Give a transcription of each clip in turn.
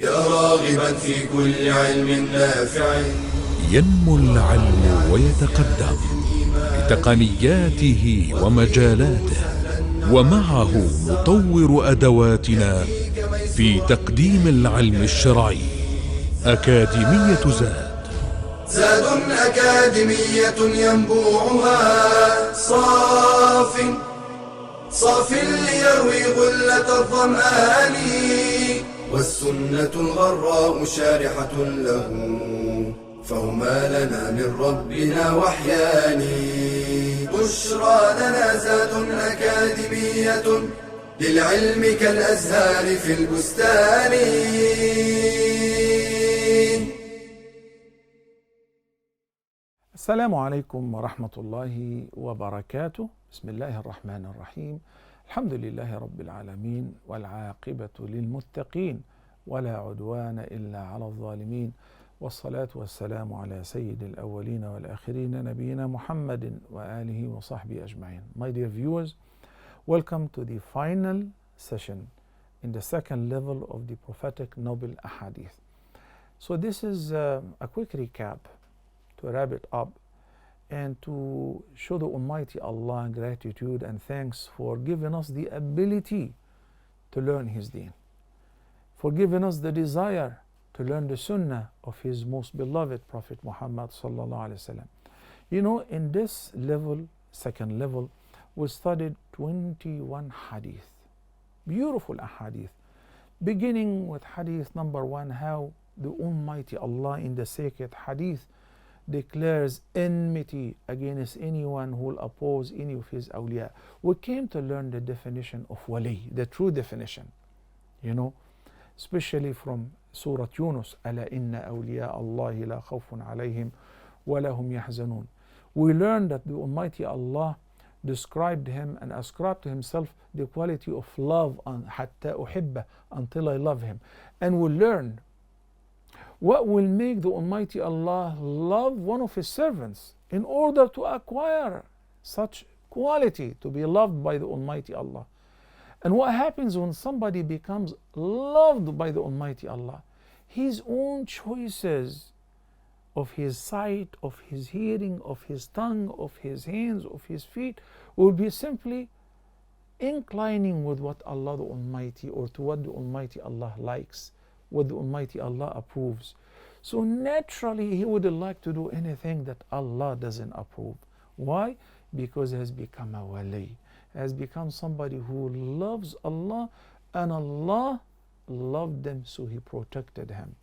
يا راغبا في كل علم نافع. ينمو العلم ويتقدم بتقنياته ومجالاته، ومعه نطور أدواتنا في تقديم العلم الشرعي. أكاديمية زاد أكاديمية ينبوعها صاف ليروي غلة الظمآن، والسنة الغراء شارحة له، فهما لنا من ربنا وحيان. بشرى لنا زاد أكاديمية للعلم كالأزهار في البستان. السلام عليكم ورحمة الله وبركاته. بسم الله الرحمن الرحيم. الحمد لله رب العالمين، والعاقبة للمتقين، ولا عدوان إلا على الظالمين، والصلاة والسلام على سيد الأولين والآخرين نبينا محمد وآله وصحبه أجمعين. My dear viewers, welcome to the final session in the second level of the Prophetic Noble Hadith. So this is a quick recap to wrap it up and to show the Almighty Allah gratitude and thanks for giving us the ability to learn His deen, for giving us the desire to learn the Sunnah of His most beloved Prophet Muhammad sallallahu alaihi wasallam. You know, in this level, second level, we studied 21 hadith, beautiful hadith, beginning with hadith number 1, how the Almighty Allah in the sacred hadith declares enmity against anyone who will oppose any of His awliya. We came to learn the definition of wali, the true definition, you know, especially from Surah Yunus, أَلَا إِنَّ أَوْلِيَاءَ اللَّهِ لَا خَوْفٌ عَلَيْهِمْ وَلَا هُمْ يَحْزَنُونَ. We learned that the Almighty Allah described Him and ascribed to Himself the quality of love, حَتَّى أُحِبَّهُ, until I love Him. And we learned what will make the Almighty Allah love one of His servants in order to acquire such quality to be loved by the Almighty Allah. And what happens when somebody becomes loved by the Almighty Allah? His own choices of his sight, of his hearing, of his tongue, of his hands, of his feet will be simply inclining with what Allah the Almighty, or to what the Almighty Allah likes, what the Almighty Allah approves. So naturally he wouldn't like to do anything that Allah doesn't approve. Why? Because he has become a wali, has become somebody who loves Allah, and Allah loved them, so He protected him.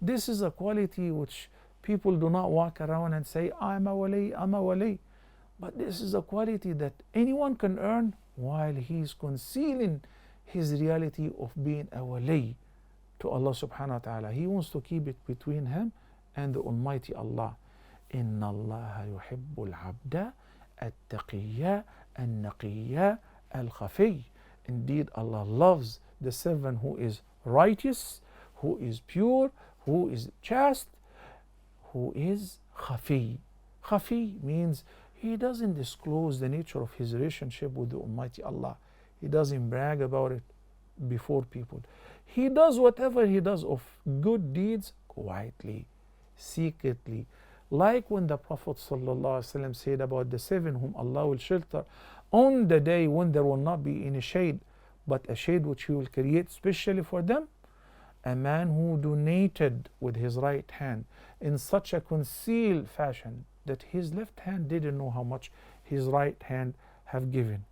This is a quality which people do not walk around and say, I'm a wali, I'm a wali. But this is a quality that anyone can earn while he's concealing his reality of being a wali to Allah subhanahu wa ta'ala. He wants to keep it between him and the Almighty Allah. Inna Allah yuhibbul abda at-taqiyya al-naqiyya al-khafi. Indeed, Allah loves the servant who is righteous, who is pure, who is chaste, who is khafi. Khafi means he doesn't disclose the nature of his relationship with the Almighty Allah. He doesn't brag about it before people. He does whatever he does of good deeds quietly, secretly. Like when the Prophet ﷺ said about the 7 whom Allah will shelter on the day when there will not be any shade, but a shade which He will create specially for them. A man who donated with his right hand in such a concealed fashion that his left hand didn't know how much his right hand have given.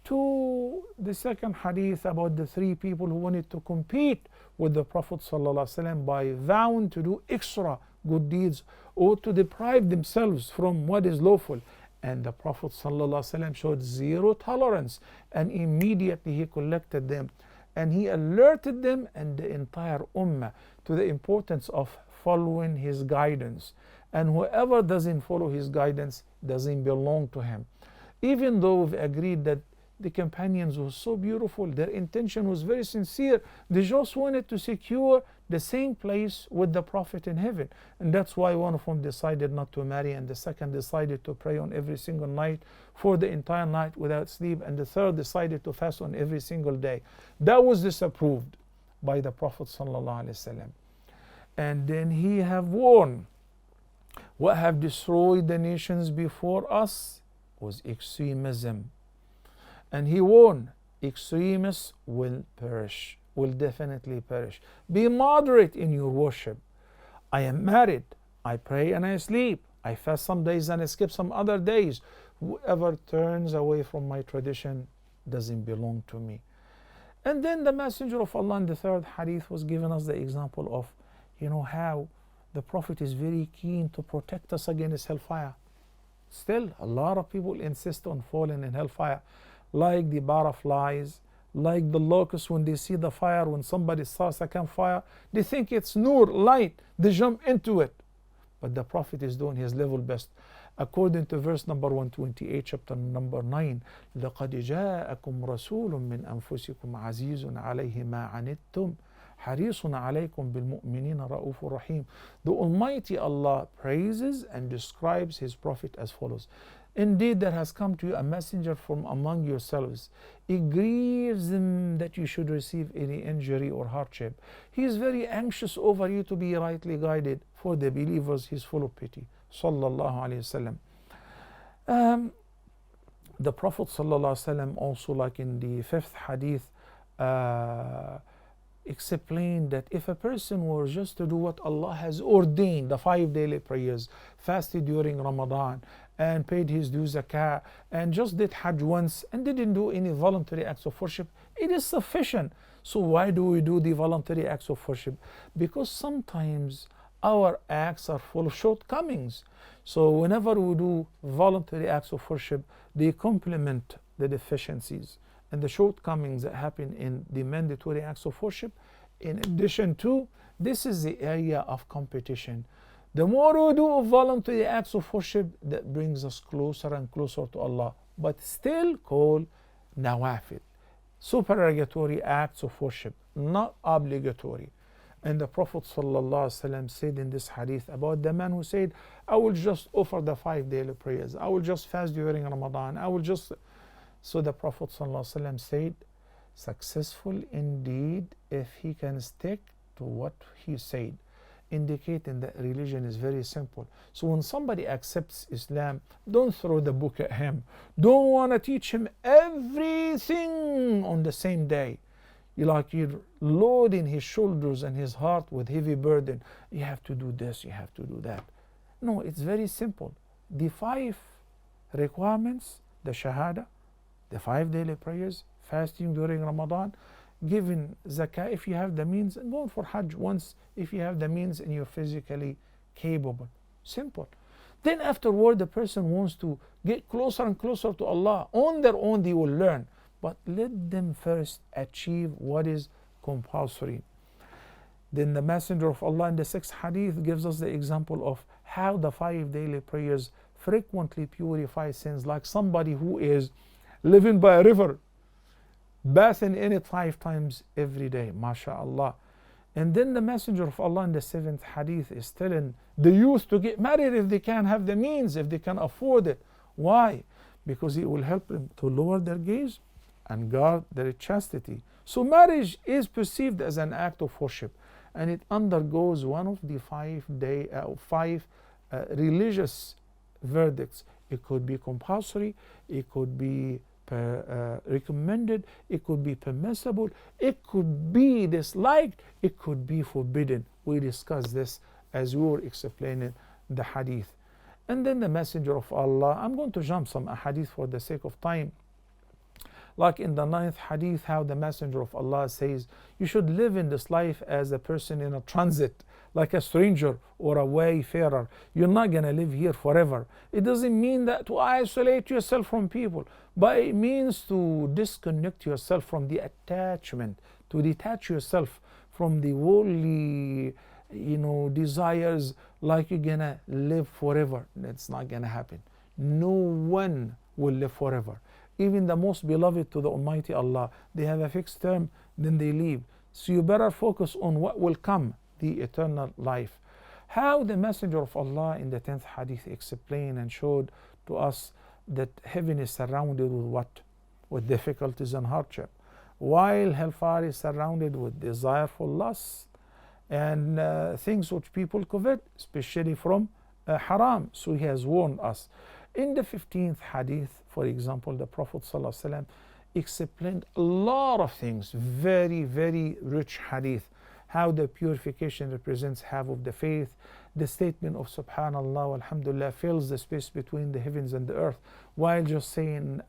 To the second hadith about the 3 people who wanted to compete with the Prophet ﷺ by vowing to do extra good deeds or to deprive themselves from what is lawful. And the Prophet ﷺ showed zero tolerance, and immediately he collected them and he alerted them and the entire Ummah to the importance of following his guidance. And whoever doesn't follow his guidance doesn't belong to him. Even though we've agreed that the companions were so beautiful, their intention was very sincere, they just wanted to secure the same place with the Prophet in heaven. And that's why one of them decided not to marry, and the second decided to pray on every single night for the entire night without sleep, and the third decided to fast on every single day. That was disapproved. by the Prophet sallallahu alaihi wasallam. And then he have warned, what have destroyed the nations before us was extremism. And he warned, extremists will perish, will definitely perish. Be moderate in your worship. I am married, I pray and I sleep, I fast some days and I skip some other days. Whoever turns away from my tradition doesn't belong to me. And then the Messenger of Allah in the third hadith was giving us the example of, how the Prophet is very keen to protect us against hellfire. Still, a lot of people insist on falling in hellfire, like the butterflies, like the locusts. When they see the fire, when somebody starts a campfire, they think it's nur, light, they jump into it. But the Prophet is doing his level best. According to verse number 128, chapter number 9, لَقَدْ جَاءَكُمْ رَسُولٌ مِّنْ أَنفُسِكُمْ عَزِيزٌ عَلَيْهِ مَا عَنِتُّمْ حَرِيصٌ عَلَيْكُمْ بِالْمُؤْمِنِينَ رَؤُوفٌ رَحِيمٌ. The Almighty Allah praises and describes His Prophet as follows. Indeed, there has come to you a messenger from among yourselves. It grieves him that you should receive any injury or hardship. He is very anxious over you to be rightly guided. For the believers, He is full of pity. Sallallahu Alaihi Wasallam. The Prophet Sallallahu Alaihi Wasallam also, like in the fifth hadith, explained that if a person were just to do what Allah has ordained, the 5 daily prayers, fasted during Ramadan, and paid his due zakah, and just did Hajj once, and didn't do any voluntary acts of worship, it is sufficient. So why do we do the voluntary acts of worship? Because sometimes our acts are full of shortcomings. So whenever we do voluntary acts of worship, they complement the deficiencies and the shortcomings that happen in the mandatory acts of worship. In addition to, this is the area of competition. The more we do voluntary acts of worship, that brings us closer and closer to Allah, but still called nawafil, supererogatory acts of worship, not obligatory. And the Prophet ﷺ said in this hadith about the man who said, I will just offer the 5 daily prayers, I will just fast during Ramadan, I will just... So the Prophet ﷺ said, successful indeed if he can stick to what he said, indicating that religion is very simple. So when somebody accepts Islam, don't throw the book at him. Don't want to teach him everything on the same day. You're loading his shoulders and his heart with heavy burden. You have to do this, you have to do that. No, it's very simple. The 5 requirements, the Shahada, the 5 daily prayers, fasting during Ramadan, giving zakah if you have the means, and going for Hajj once if you have the means and you're physically capable. Simple. Then afterward, the person wants to get closer and closer to Allah. On their own, they will learn. But let them first achieve what is compulsory. Then the Messenger of Allah in the 6th hadith gives us the example of how the 5 daily prayers frequently purify sins, like somebody who is living by a river, bathing in it 5 times every day, mashallah. And then the Messenger of Allah in the 7th hadith is telling the youth to get married if they can have the means, if they can afford it. Why? Because it will help them to lower their gaze and guard their chastity. So marriage is perceived as an act of worship, and it undergoes one of the 5 religious verdicts. It could be compulsory, it could be recommended, it could be permissible, it could be disliked, it could be forbidden. We discussed this as we were explaining the hadith. And then the Messenger of Allah, I'm going to jump some hadith for the sake of time. Like in the 9th hadith, how the Messenger of Allah says, you should live in this life as a person in a transit, like a stranger or a wayfarer. You're not going to live here forever. It doesn't mean that to isolate yourself from people, but it means to disconnect yourself from the attachment, to detach yourself from the worldly, desires, like you're going to live forever. That's not going to happen. No one will live forever. Even the most beloved to the Almighty Allah, they have a fixed term, then they leave. So you better focus on what will come, the eternal life. How the Messenger of Allah in the 10th hadith explained and showed to us that heaven is surrounded with what? With difficulties and hardship. while hellfire is surrounded with desire for lust and things which people covet, especially from haram. So he has warned us. In the 15th hadith, for example, the Prophet ﷺ explained a lot of things, very, very rich hadith, how the purification represents half of the faith. The statement of Subhanallah, Alhamdulillah fills the space between the heavens and the earth, while just saying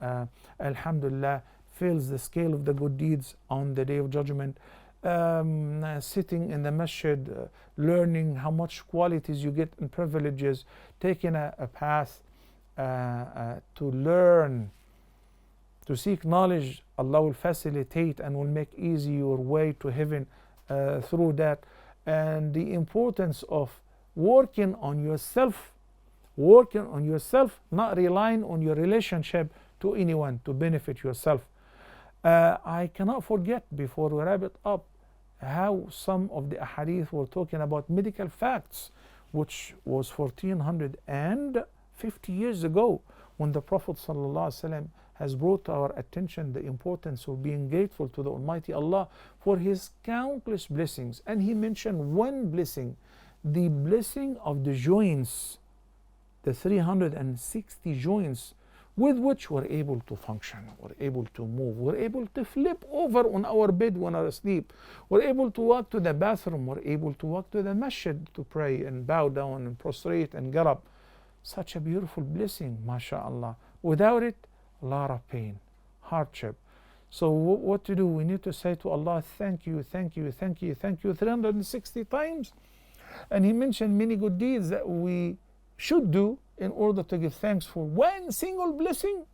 Alhamdulillah fills the scale of the good deeds on the Day of Judgment. Sitting in the masjid, learning how much qualities you get and privileges, taking a path to learn, to seek knowledge. Allah will facilitate and will make easy your way to heaven through that. And the importance of working on yourself, not relying on your relationship to anyone to benefit yourself. I cannot forget, before we wrap it up, how some of the ahadith were talking about medical facts, which was 1450 years ago, when the Prophet ﷺ has brought to our attention the importance of being grateful to the Almighty Allah for His countless blessings. And He mentioned one blessing, the blessing of the joints, the 360 joints with which we're able to function, we're able to move, we're able to flip over on our bed when we're asleep, we're able to walk to the bathroom, we're able to walk to the masjid to pray and bow down and prostrate and get up. Such a beautiful blessing, mashallah. Without it, a lot of pain, hardship. So what to do? We need to say to Allah, thank you, thank you, thank you, thank you 360 times. And He mentioned many good deeds that we should do in order to give thanks for one single blessing.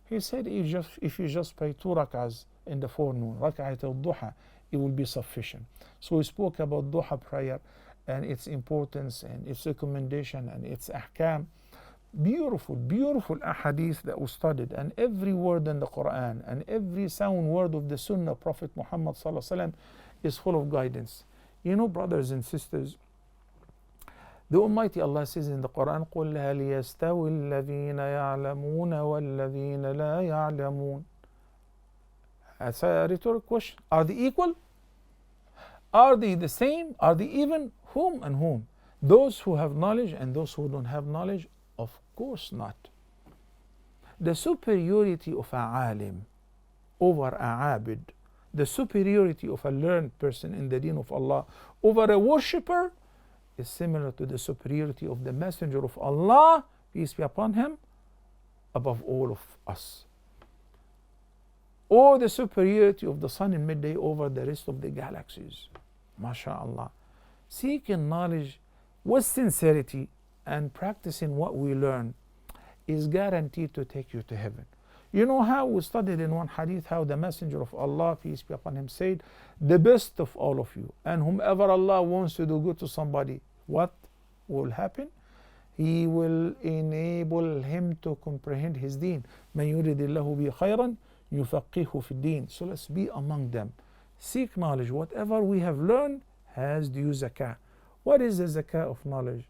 He said, if you just pray 2 rak'ahs in the forenoon, rak'at al-duha, it will be sufficient. So we spoke about duha prayer and its importance and its recommendation and its ahkam. Beautiful, beautiful ahadith that we studied, and every word in the Quran and every sound word of the Sunnah of Prophet Muhammad ﷺ is full of guidance. You know, brothers and sisters, the Almighty Allah says in the Quran, قُلْ هَلْ يَسْتَوِي الَّذِينَ يَعْلَمُونَ وَالَّذِينَ لَا يَعْلَمُونَ. That's a rhetorical question. Are they equal? Are they the same? Are they even? Whom and whom? Those who have knowledge and those who don't have knowledge? Of course not. The superiority of a alim over a abid, the superiority of a learned person in the deen of Allah over a worshipper, is similar to the superiority of the Messenger of Allah, peace be upon him, above all of us, or the superiority of the sun in midday over the rest of the galaxies. MashaAllah. Seeking knowledge with sincerity and practicing what we learn is guaranteed to take you to heaven. You know how we studied in one hadith how the Messenger of Allah, peace be upon him, said, the best of all of you, and whomever Allah wants to do good to somebody, what will happen? He will enable him to comprehend his deen. مَنْ يُرِدِ اللَّهُ بِهِ خَيْرًا يُفَقِّهُ فِي الدِّينِ. So let's be among them. Seek knowledge. Whatever we have learned has due zakah. What is the zakah of knowledge?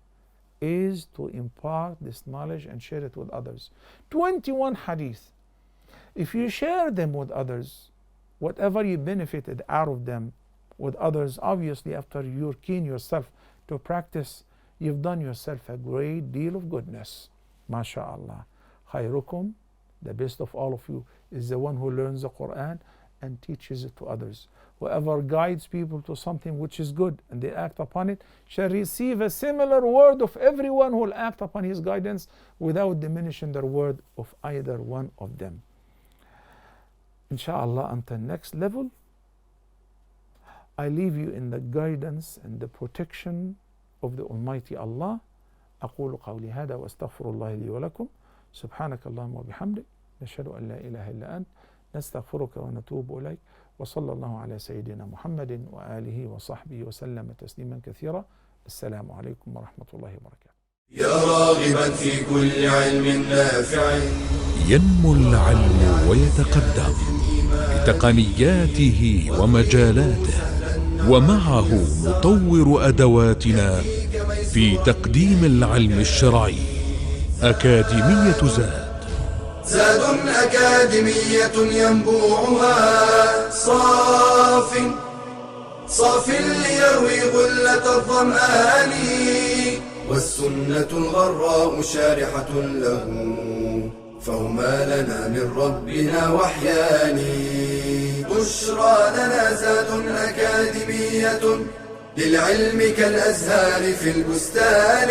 Is to impart this knowledge and share it with others. 21 hadith. If you share them with others, whatever you benefited out of them with others, obviously after you're keen yourself to practice, you've done yourself a great deal of goodness. MashaAllah. Khayrukum, the best of all of you, is the one who learns the Quran and teaches it to others. Whoever guides people to something which is good and they act upon it shall receive a similar word of everyone who will act upon his guidance without diminishing the word of either one of them. Inshallah, until next level, I leave you in the guidance and the protection of the Almighty Allah. أقول قولي هذا وأستغفر الله لي ولكم. سبحانك اللهم وبحمدك نشهد أن لا إله إلا أنت نستغفرك ونتوب إليك وصلى الله على سيدنا محمد وآله وصحبه وسلم تسليما كثيرا. السلام عليكم ورحمة الله وبركاته. يا راغبا في كل علم نافع ينمو العلم ويتقدم بتقنياته ومجالاته، ومعه نطور أدواتنا في تقديم العلم الشرعي. أكاديمية زاد أكاديمية ينبوعها صاف صاف ليروي غلة الظمآن، والسنة الغراء شارحة له، فهما لنا من ربنا وحيان. بشرى لنا زاد أكاديمية للعلم كالأزهار في البستان.